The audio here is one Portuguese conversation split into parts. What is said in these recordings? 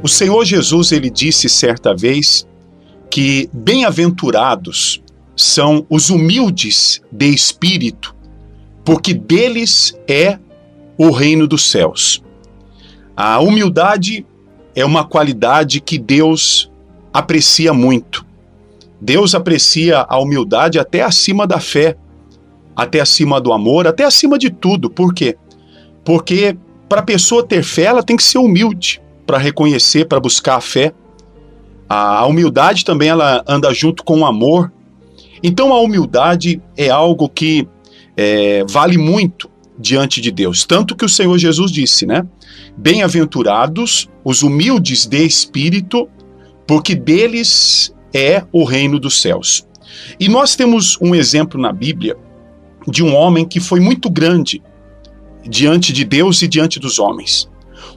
O Senhor Jesus, ele disse certa vez que bem-aventurados são os humildes de espírito, porque deles é o reino dos céus. A humildade é uma qualidade que Deus aprecia muito. Deus aprecia a humildade até acima da fé, até acima do amor, até acima de tudo. Por quê? Porque para a pessoa ter fé, ela tem que ser humilde, para reconhecer, para buscar a fé. A humildade também ela anda junto com o amor. Então a humildade é algo que vale muito diante de Deus. Tanto que o Senhor Jesus disse, né? Bem-aventurados os humildes de espírito, porque deles é o reino dos céus. E nós temos um exemplo na Bíblia de um homem que foi muito grande diante de Deus e diante dos homens.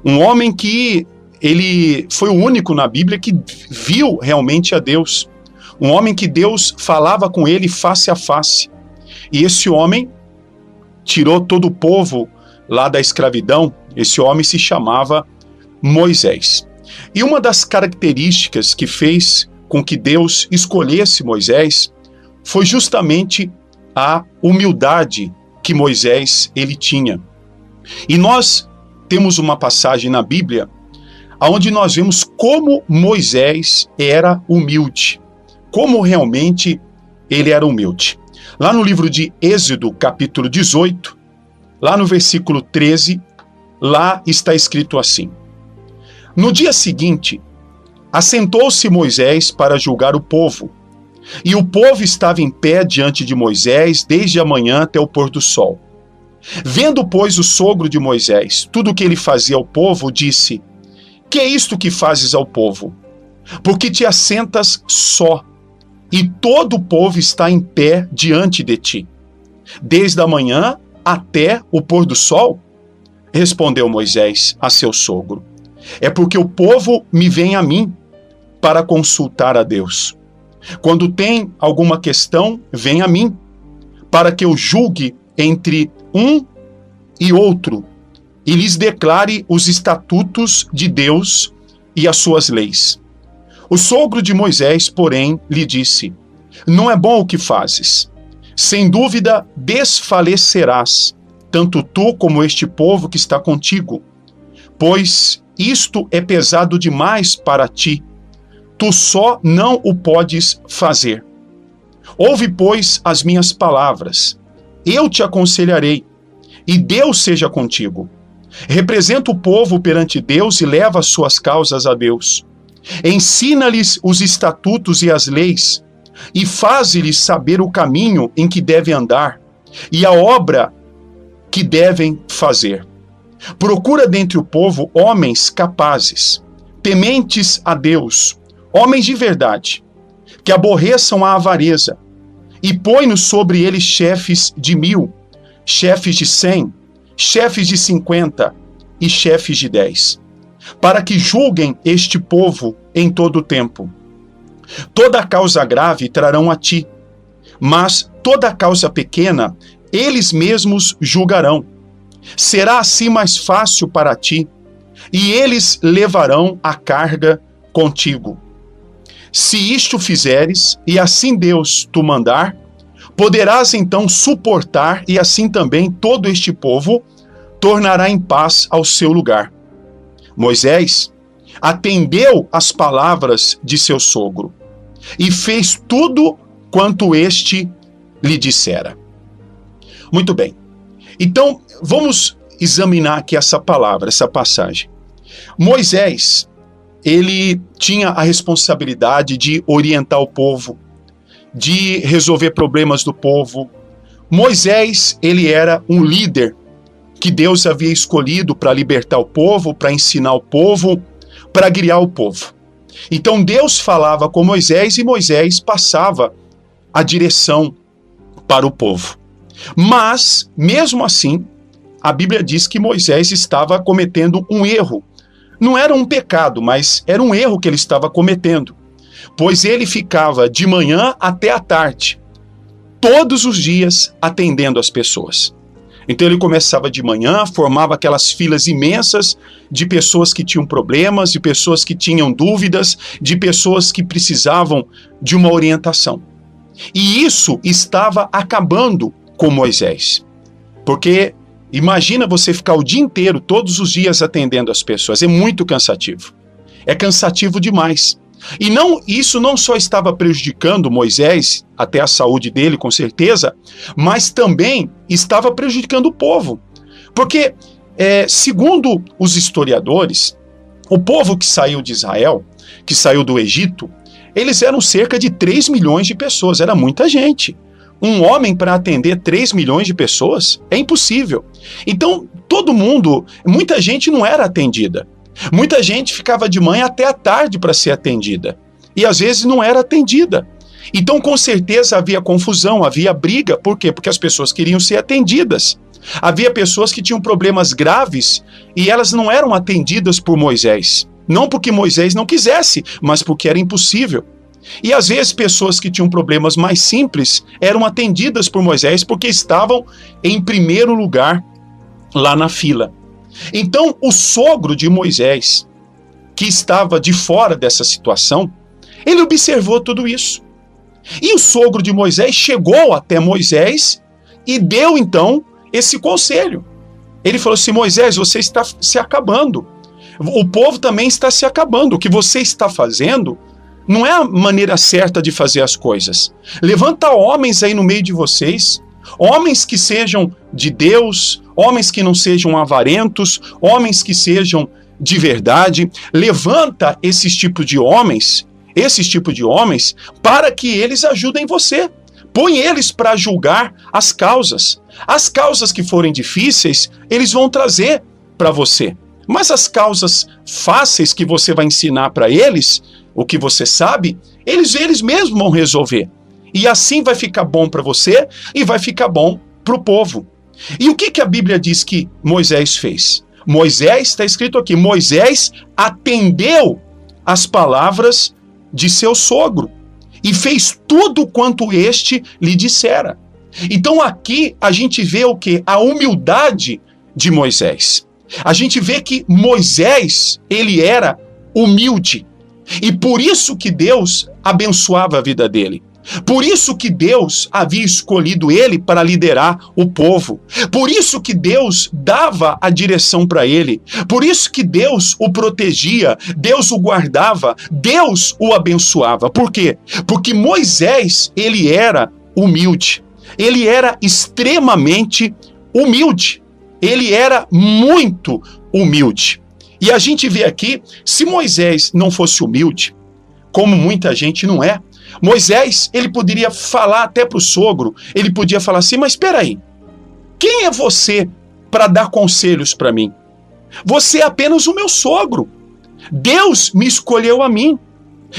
Um homem que ele foi o único na Bíblia que viu realmente a Deus. Um homem que Deus falava com ele face a face. E esse homem tirou todo o povo lá da escravidão. Esse homem se chamava Moisés. E uma das características que fez com que Deus escolhesse Moisés foi justamente a humildade que Moisés ele tinha. E nós temos uma passagem na Bíblia onde nós vemos como Moisés era humilde, como realmente ele era humilde. Lá no livro de Êxodo, capítulo 18, lá no versículo 13, lá está escrito assim: No dia seguinte, assentou-se Moisés para julgar o povo, e o povo estava em pé diante de Moisés desde a manhã até o pôr do sol. Vendo, pois, o sogro de Moisés tudo o que ele fazia ao povo, disse: Que é isto que fazes ao povo? Porque te assentas só, e todo o povo está em pé diante de ti, desde a manhã até o pôr do sol? Respondeu Moisés a seu sogro: É porque o povo me vem a mim para consultar a Deus. Quando tem alguma questão, vem a mim, para que eu julgue entre um e outro, e lhes declare os estatutos de Deus e as suas leis. O sogro de Moisés, porém, lhe disse: Não é bom o que fazes. Sem dúvida desfalecerás, tanto tu como este povo que está contigo, pois isto é pesado demais para ti. Tu só não o podes fazer. Ouve, pois, as minhas palavras. Eu te aconselharei, e Deus seja contigo. Representa o povo perante Deus e leva as suas causas a Deus. Ensina-lhes os estatutos e as leis, e faze-lhes saber o caminho em que devem andar, e a obra que devem fazer. Procura dentre o povo homens capazes, tementes a Deus, homens de verdade, que aborreçam a avareza, e põe-nos sobre eles chefes de 1000, chefes de 100, chefes de 50 e chefes de 10, para que julguem este povo em todo o tempo. Toda causa grave trarão a ti, mas toda causa pequena eles mesmos julgarão. Será assim mais fácil para ti, e eles levarão a carga contigo. Se isto fizeres, e assim Deus tu mandar, poderás então suportar, e assim também todo este povo tornará em paz ao seu lugar. Moisés atendeu às palavras de seu sogro, e fez tudo quanto este lhe dissera. Muito bem. Então, vamos examinar aqui essa palavra, essa passagem. Moisés, ele tinha a responsabilidade de orientar o povo, de resolver problemas do povo. Moisés, ele era um líder que Deus havia escolhido para libertar o povo, para ensinar o povo, para guiar o povo. Então Deus falava com Moisés e Moisés passava a direção para o povo. Mas, mesmo assim, a Bíblia diz que Moisés estava cometendo um erro. Não era um pecado, mas era um erro que ele estava cometendo, pois ele ficava de manhã até à tarde, todos os dias, atendendo as pessoas. Então ele começava de manhã, formava aquelas filas imensas de pessoas que tinham problemas, de pessoas que tinham dúvidas, de pessoas que precisavam de uma orientação. E isso estava acabando com Moisés. Porque imagina você ficar o dia inteiro, todos os dias atendendo as pessoas. É muito cansativo. É cansativo demais. E isso não só estava prejudicando Moisés, até a saúde dele, com certeza, mas também estava prejudicando o povo. Porque, segundo os historiadores, o povo que saiu de Israel, que saiu do Egito, eles eram cerca de 3 milhões de pessoas, era muita gente. Um homem para atender 3 milhões de pessoas é impossível. Então, muita gente não era atendida. Muita gente ficava de manhã até a tarde para ser atendida. E às vezes não era atendida. Então, com certeza, havia confusão, havia briga. Por quê? Porque as pessoas queriam ser atendidas. Havia pessoas que tinham problemas graves e elas não eram atendidas por Moisés. Não porque Moisés não quisesse, mas porque era impossível. E às vezes pessoas que tinham problemas mais simples eram atendidas por Moisés porque estavam em primeiro lugar lá na fila. Então o sogro de Moisés, que estava de fora dessa situação, ele observou tudo isso. E o sogro de Moisés chegou até Moisés e deu então esse conselho. Ele falou assim: Moisés, você está se acabando. O povo também está se acabando. O que você está fazendo não é a maneira certa de fazer as coisas. Levanta homens aí no meio de vocês, homens que sejam de Deus, homens que não sejam avarentos, homens que sejam de verdade. Levanta esses tipos de homens, para que eles ajudem você. Põe eles para julgar as causas. As causas que forem difíceis, eles vão trazer para você. Mas as causas fáceis que você vai ensinar para eles, o que você sabe, eles mesmos vão resolver. E assim vai ficar bom para você e vai ficar bom para o povo. E o que a Bíblia diz que Moisés fez? Moisés, está escrito aqui, Moisés atendeu as palavras de seu sogro e fez tudo quanto este lhe dissera. Então aqui a gente vê o quê? A humildade de Moisés. A gente vê que Moisés, ele era humilde. E por isso que Deus abençoava a vida dele. Por isso que Deus havia escolhido ele para liderar o povo. Por isso que Deus dava a direção para ele. Por isso que Deus o protegia, Deus o guardava, Deus o abençoava. Por quê? Porque Moisés, ele era humilde. Ele era extremamente humilde. Ele era muito humilde. E a gente vê aqui, se Moisés não fosse humilde, como muita gente não é, Moisés, ele poderia falar até para o sogro, ele podia falar assim: mas espera aí, quem é você para dar conselhos para mim? Você é apenas o meu sogro. Deus me escolheu a mim.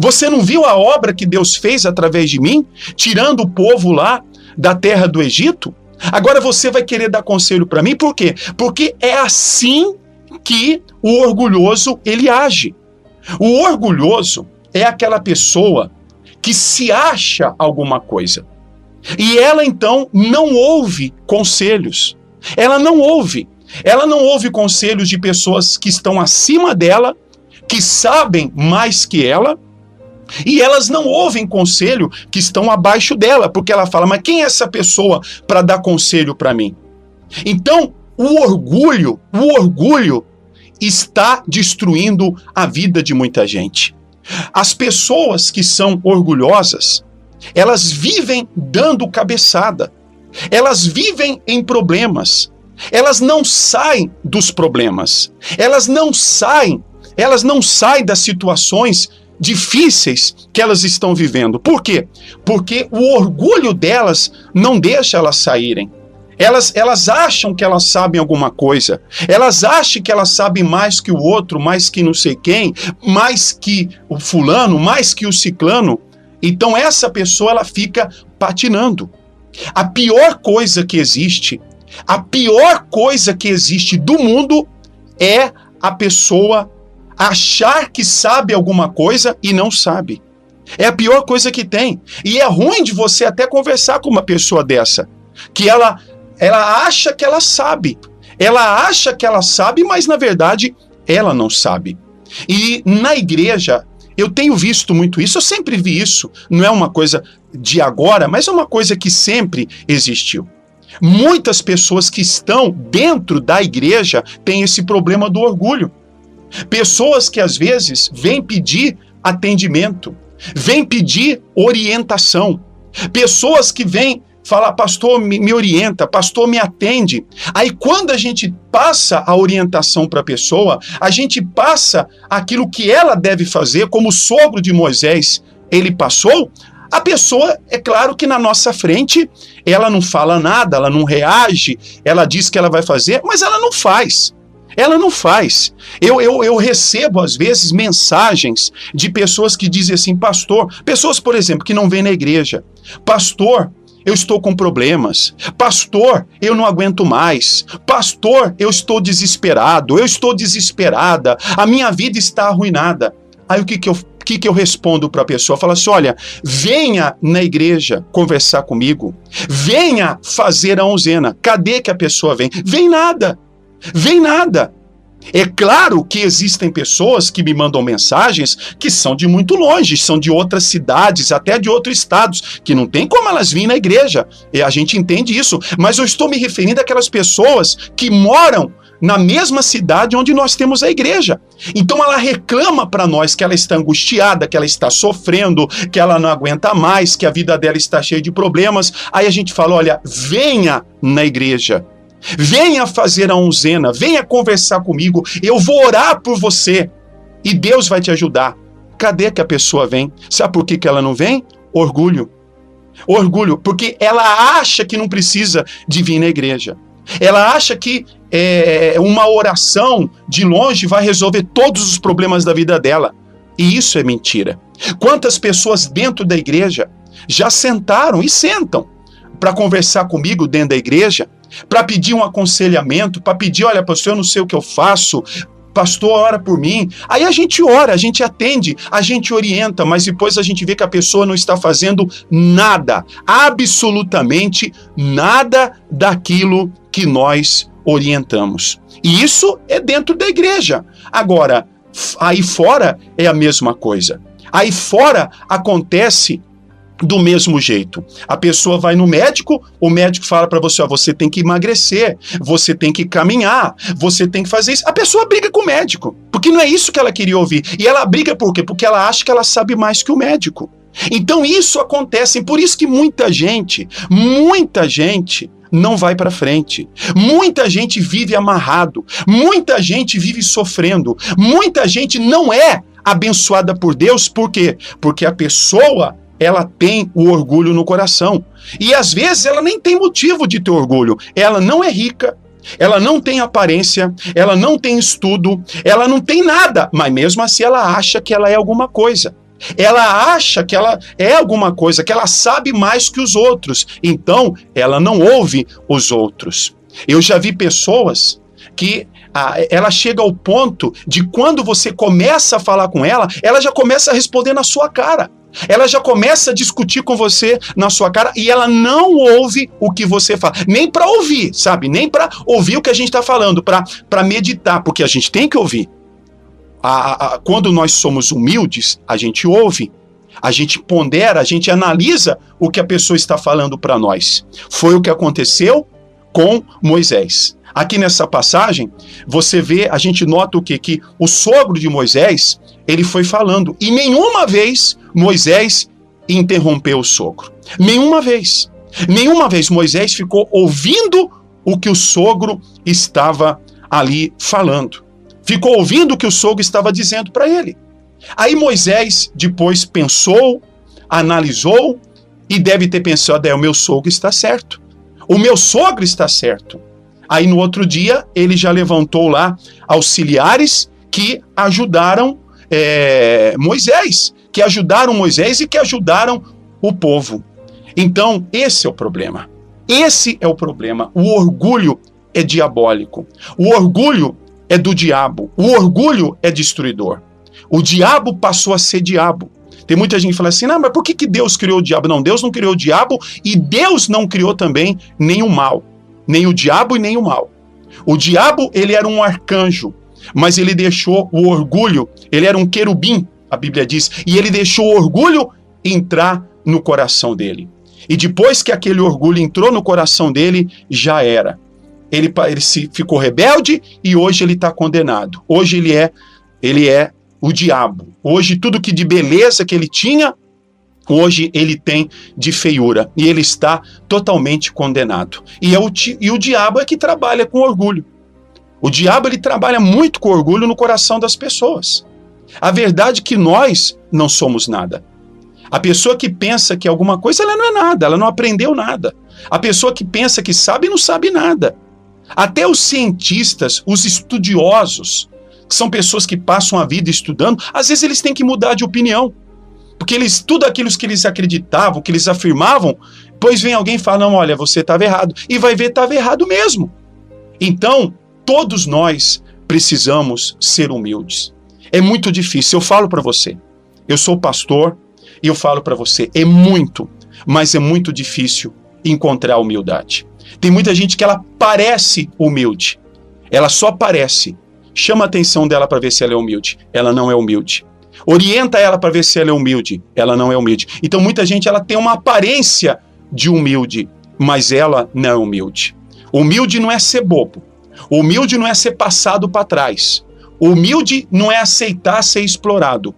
Você não viu a obra que Deus fez através de mim, tirando o povo lá da terra do Egito? Agora você vai querer dar conselho para mim? Por quê? Porque é assim que o orgulhoso ele age. O orgulhoso é aquela pessoa que se acha alguma coisa. E ela então não ouve conselhos. Ela não ouve conselhos de pessoas que estão acima dela, que sabem mais que ela, e elas não ouvem conselho que estão abaixo dela, porque ela fala: mas quem é essa pessoa para dar conselho para mim? Então, o orgulho está destruindo a vida de muita gente. As pessoas que são orgulhosas, elas vivem dando cabeçada, elas vivem em problemas, elas não saem dos problemas, elas não saem das situações difíceis que elas estão vivendo. Por quê? Porque o orgulho delas não deixa elas saírem. Elas acham que elas sabem alguma coisa. Elas acham que elas sabem mais que o outro, mais que não sei quem, mais que o fulano, mais que o ciclano. Então essa pessoa, ela fica patinando. A pior coisa que existe do mundo é a pessoa achar que sabe alguma coisa e não sabe. É a pior coisa que tem. E é ruim de você até conversar com uma pessoa dessa, que ela ela acha que ela sabe. Ela acha que ela sabe, mas na verdade ela não sabe. E na igreja, eu tenho visto muito isso, eu sempre vi isso. Não é uma coisa de agora, mas é uma coisa que sempre existiu. Muitas pessoas que estão dentro da igreja têm esse problema do orgulho. Pessoas que às vezes vêm pedir atendimento, vêm pedir orientação. Pessoas que vêm falar, pastor, me orienta, pastor, me atende. Aí quando a gente passa a orientação para a pessoa, a gente passa aquilo que ela deve fazer, como o sogro de Moisés, ele passou. A pessoa, é claro que na nossa frente, ela não fala nada, ela não reage, ela diz que ela vai fazer, mas ela não faz. Ela não faz. Eu recebo, às vezes, mensagens de pessoas que dizem assim, pastor, pessoas, por exemplo, que não vêm na igreja. Pastor, eu estou com problemas. Pastor, eu não aguento mais. Pastor, eu estou desesperado, eu estou desesperada, a minha vida está arruinada. Aí o que eu respondo para a pessoa? Fala assim, olha, venha na igreja conversar comigo, venha fazer a onzena. Cadê que a pessoa vem? Vem nada, vem nada. É claro que existem pessoas que me mandam mensagens que são de muito longe, são de outras cidades, até de outros estados, que não tem como elas virem na igreja. E a gente entende isso, mas eu estou me referindo àquelas pessoas que moram na mesma cidade onde nós temos a igreja. Então ela reclama para nós que ela está angustiada, que ela está sofrendo, que ela não aguenta mais, que a vida dela está cheia de problemas. Aí a gente fala, olha, venha na igreja. Venha fazer a onzena, venha conversar comigo, eu vou orar por você e Deus vai te ajudar. Cadê que a pessoa vem? Sabe por que ela não vem? Orgulho. Orgulho, porque ela acha que não precisa de vir na igreja. Ela acha que uma oração de longe vai resolver todos os problemas da vida dela. E isso é mentira. Quantas pessoas dentro da igreja já sentaram e sentam para conversar comigo dentro da igreja, para pedir um aconselhamento, para pedir, olha, pastor, eu não sei o que eu faço, pastor, ora por mim. Aí a gente ora, a gente atende, a gente orienta, mas depois a gente vê que a pessoa não está fazendo nada, absolutamente nada daquilo que nós orientamos. E isso é dentro da igreja. Agora, aí fora é a mesma coisa. Aí fora acontece do mesmo jeito. A pessoa vai no médico, o médico fala para você, ó, você tem que emagrecer, você tem que caminhar, você tem que fazer isso. A pessoa briga com o médico, porque não é isso que ela queria ouvir. E ela briga por quê? Porque ela acha que ela sabe mais que o médico. Então isso acontece, por isso que muita gente não vai para frente. Muita gente vive amarrado, muita gente vive sofrendo, muita gente não é abençoada por Deus, por quê? Porque a pessoa ela tem o orgulho no coração. E às vezes ela nem tem motivo de ter orgulho. Ela não é rica, ela não tem aparência, ela não tem estudo, ela não tem nada, mas mesmo assim ela acha que ela é alguma coisa. Ela acha que ela é alguma coisa, que ela sabe mais que os outros. Então, ela não ouve os outros. Eu já vi pessoas que ela chega ao ponto de quando você começa a falar com ela, ela já começa a responder na sua cara. Ela já começa a discutir com você na sua cara e ela não ouve o que você fala. Nem para ouvir, sabe? Nem para ouvir o que a gente está falando, para meditar, porque a gente tem que ouvir. Quando nós somos humildes, a gente ouve, a gente pondera, a gente analisa o que a pessoa está falando para nós. Foi o que aconteceu com Moisés. Aqui nessa passagem, você vê, a gente nota o quê? Que o sogro de Moisés, ele foi falando. E nenhuma vez Moisés interrompeu o sogro. Nenhuma vez. Nenhuma vez Moisés ficou ouvindo o que o sogro estava ali falando. Ficou ouvindo o que o sogro estava dizendo para ele. Aí Moisés depois pensou, analisou e deve ter pensado, o meu sogro está certo. O meu sogro está certo. Aí no outro dia ele já levantou lá auxiliares que ajudaram Moisés, que ajudaram Moisés e que ajudaram o povo. Então esse é o problema. Esse é o problema. O orgulho é diabólico. O orgulho é do diabo. O orgulho é destruidor. O diabo passou a ser diabo. Tem muita gente que fala assim, não, mas por que Deus criou o diabo? Não, Deus não criou o diabo e Deus não criou também nenhum mal. nem o diabo e nem o mal. O diabo, ele era um arcanjo, mas ele deixou o orgulho, ele era um querubim, a Bíblia diz, e ele deixou o orgulho entrar no coração dele. E depois que aquele orgulho entrou no coração dele, já era. Ele ficou rebelde e hoje ele está condenado. Hoje ele é o diabo. Hoje tudo que de beleza que ele tinha, hoje ele tem de feiura. E ele está totalmente condenado. E o diabo é que trabalha com orgulho. O diabo, ele trabalha muito com orgulho no coração das pessoas. A verdade é que nós não somos nada. A pessoa que pensa que alguma coisa, ela não é nada, ela não aprendeu nada. A pessoa que pensa que sabe, não sabe nada. Até os cientistas, os estudiosos, que são pessoas que passam a vida estudando, às vezes eles têm que mudar de opinião. Porque tudo aquilo que eles acreditavam, que eles afirmavam, depois vem alguém e fala, não, olha, você estava errado. E vai ver, estava errado mesmo. Então, todos nós precisamos ser humildes. É muito difícil, eu falo para você. Eu sou pastor e eu falo para você, é muito, mas é muito difícil encontrar humildade. Tem muita gente que ela parece humilde. Ela só parece. Chama a atenção dela para ver se ela é humilde. Ela não é humilde. Orienta ela para ver se ela é humilde. Ela não é humilde. Então muita gente ela tem uma aparência de humilde, mas ela não é humilde. Humilde não é ser bobo. Humilde não é ser passado para trás. Humilde não é aceitar ser explorado.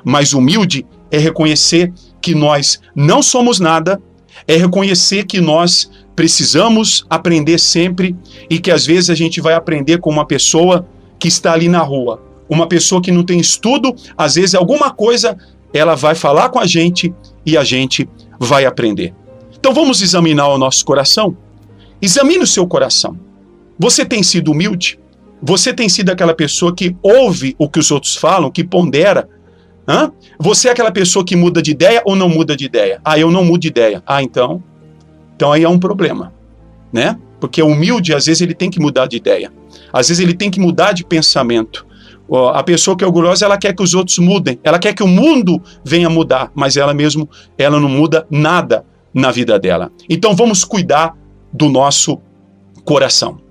Mas humilde é reconhecer que nós não somos nada, é reconhecer que nós precisamos aprender sempre e que às vezes a gente vai aprender com uma pessoa que está ali na rua. Uma pessoa que não tem estudo, às vezes alguma coisa ela vai falar com a gente e a gente vai aprender. Então vamos examinar o nosso coração? Examine o seu coração. Você tem sido humilde? Você tem sido aquela pessoa que ouve o que os outros falam, que pondera? Você é aquela pessoa que muda de ideia ou não muda de ideia? Eu não mudo de ideia. Então aí é um problema, né? Porque o humilde, às vezes, ele tem que mudar de ideia. Às vezes ele tem que mudar de pensamento. A pessoa que é orgulhosa, ela quer que os outros mudem. Ela quer que o mundo venha mudar, mas ela não muda nada na vida dela. Então vamos cuidar do nosso coração.